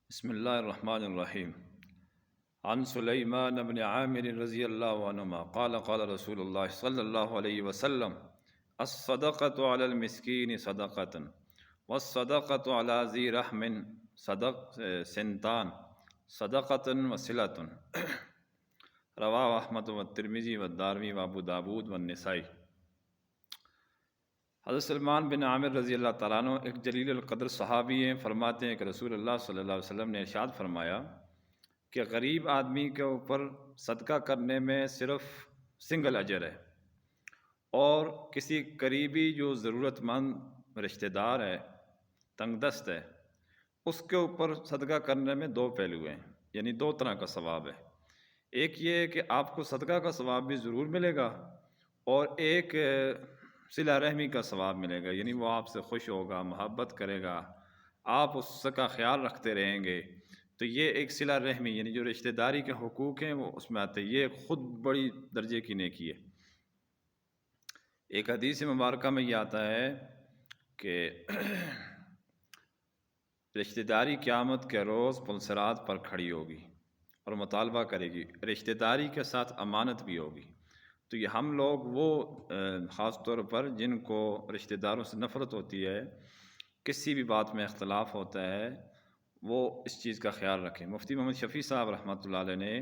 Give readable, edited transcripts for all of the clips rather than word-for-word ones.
بسم اللہ الرحمن الرحیم عن سلیمان بن عامر رضی اللہ عنہما قال قال رسول اللہ صلی اللہ علیہ وسلم الصدقۃ علی المسکین صدقۃ والصدقۃ علی ذی رحم سنتان صدقۃ وصلۃ رواہ احمد والترمذی والدارمی وابو داود والنسائی۔ حضرت سلمان بن عامر رضی اللہ تعالیٰ عنہ ایک جلیل القدر صحابی ہیں، فرماتے ہیں کہ رسول اللہ صلی اللہ علیہ وسلم نے ارشاد فرمایا کہ غریب آدمی کے اوپر صدقہ کرنے میں صرف سنگل اجر ہے، اور کسی قریبی جو ضرورت مند رشتہ دار ہے، تنگ دست ہے، اس کے اوپر صدقہ کرنے میں دو پہلو ہیں، یعنی دو طرح کا ثواب ہے۔ ایک یہ ہے کہ آپ کو صدقہ کا ثواب بھی ضرور ملے گا، اور ایک صلہ رحمی کا ثواب ملے گا، یعنی وہ آپ سے خوش ہوگا، محبت کرے گا، آپ اس کا خیال رکھتے رہیں گے، تو یہ ایک صلہ رحمی یعنی جو رشتہ داری کے حقوق ہیں وہ اس میں آتے ہیں، یہ خود بڑی درجے کی نیکی ہے۔ ایک حدیث مبارکہ میں یہ آتا ہے کہ رشتہ داری قیامت کے روز پلصراط پر کھڑی ہوگی اور مطالبہ کرے گی، رشتہ داری کے ساتھ امانت بھی ہوگی۔ تو یہ ہم لوگ وہ خاص طور پر جن کو رشتہ داروں سے نفرت ہوتی ہے، کسی بھی بات میں اختلاف ہوتا ہے، وہ اس چیز کا خیال رکھیں۔ مفتی محمد شفیع صاحب رحمۃ اللہ علیہ نے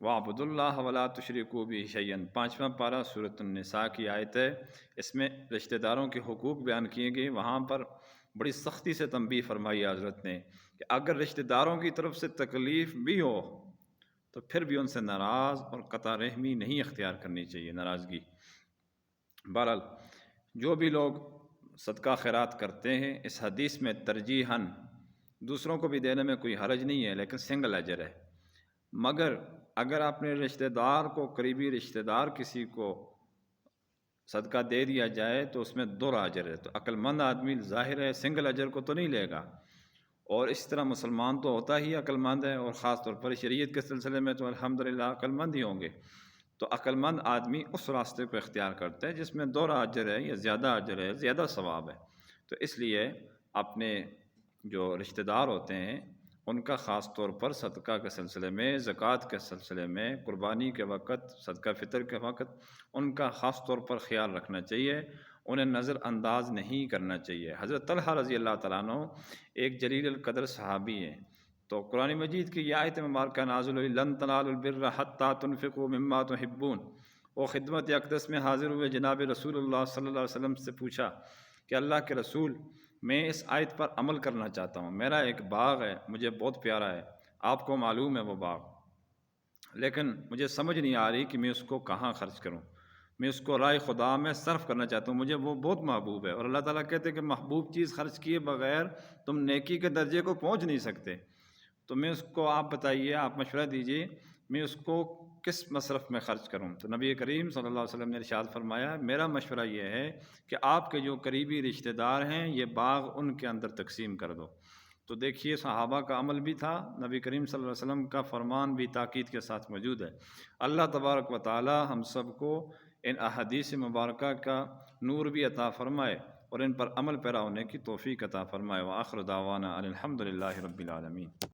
وَاعْبُدُوا اللَّهَ وَلَا تُشْرِكُوا بِهِ شَيْئًا 5واں پارہ سورۃ النساء کی آیت ہے، اس میں رشتہ داروں کے حقوق بیان کیے گئے۔ وہاں پر بڑی سختی سے تنبیہ فرمائی حضرت نے کہ اگر رشتہ داروں کی طرف سے تکلیف بھی ہو تو پھر بھی ان سے ناراض اور قطع رحمی نہیں اختیار کرنی چاہیے، ناراضگی۔ بہرحال جو بھی لوگ صدقہ خیرات کرتے ہیں، اس حدیث میں ترجیحاً دوسروں کو بھی دینے میں کوئی حرج نہیں ہے، لیکن سنگل اجر ہے۔ مگر اگر اپنے رشتہ دار کو، قریبی رشتہ دار کسی کو صدقہ دے دیا جائے تو اس میں دو اجر ہے، تو عقل مند آدمی ظاہر ہے سنگل اجر کو تو نہیں لے گا، اور اس طرح مسلمان تو ہوتا ہی عقل مند ہے، اور خاص طور پر شریعت کے سلسلے میں تو الحمدللہ عقل مند ہی ہوں گے، تو عقل مند آدمی اس راستے کو اختیار کرتا ہے جس میں دو اجر ہے یا زیادہ اجر ہے، زیادہ ثواب ہے۔ تو اس لیے اپنے جو رشتہ دار ہوتے ہیں ان کا خاص طور پر صدقہ کے سلسلے میں، زکوٰۃ کے سلسلے میں، قربانی کے وقت، صدقہ فطر کے وقت ان کا خاص طور پر خیال رکھنا چاہیے، انہیں نظر انداز نہیں کرنا چاہیے۔ حضرت طلحہ رضی اللہ تعالیٰ عنہ ایک جلیل القدر صحابی ہیں، تو قرآن مجید کی یہ آیت مبارکہ نازل ہوئی لن تنالوا البر حتی تنفقوا مما تحبون۔ وہ خدمت اقدس میں حاضر ہوئے، جناب رسول اللہ صلی اللہ علیہ وسلم سے پوچھا کہ اللہ کے رسول، میں اس آیت پر عمل کرنا چاہتا ہوں، میرا ایک باغ ہے، مجھے بہت پیارا ہے، آپ کو معلوم ہے وہ باغ، لیکن مجھے سمجھ نہیں آ رہی کہ میں اس کو کہاں خرچ کروں، میں اس کو رائے خدا میں صرف کرنا چاہتا ہوں، مجھے وہ بہت محبوب ہے، اور اللہ تعالیٰ کہتے ہیں کہ محبوب چیز خرچ کیے بغیر تم نیکی کے درجے کو پہنچ نہیں سکتے، تو میں اس کو آپ بتائیے، آپ مشورہ دیجئے، میں اس کو کس مصرف میں خرچ کروں؟ تو نبی کریم صلی اللہ علیہ وسلم نے ارشاد فرمایا، میرا مشورہ یہ ہے کہ آپ کے جو قریبی رشتہ دار ہیں یہ باغ ان کے اندر تقسیم کر دو۔ تو دیکھیے صحابہ کا عمل بھی تھا، نبی کریم صلی اللہ علیہ وسلم کا فرمان بھی تاکید کے ساتھ موجود ہے۔ اللہ تبارک و تعالی ہم سب کو ان احادیث مبارکہ کا نور بھی عطا فرمائے اور ان پر عمل پیرا ہونے کی توفیق عطا فرمائے۔ وآخر دعوانا ان الحمد للہ رب العالمین۔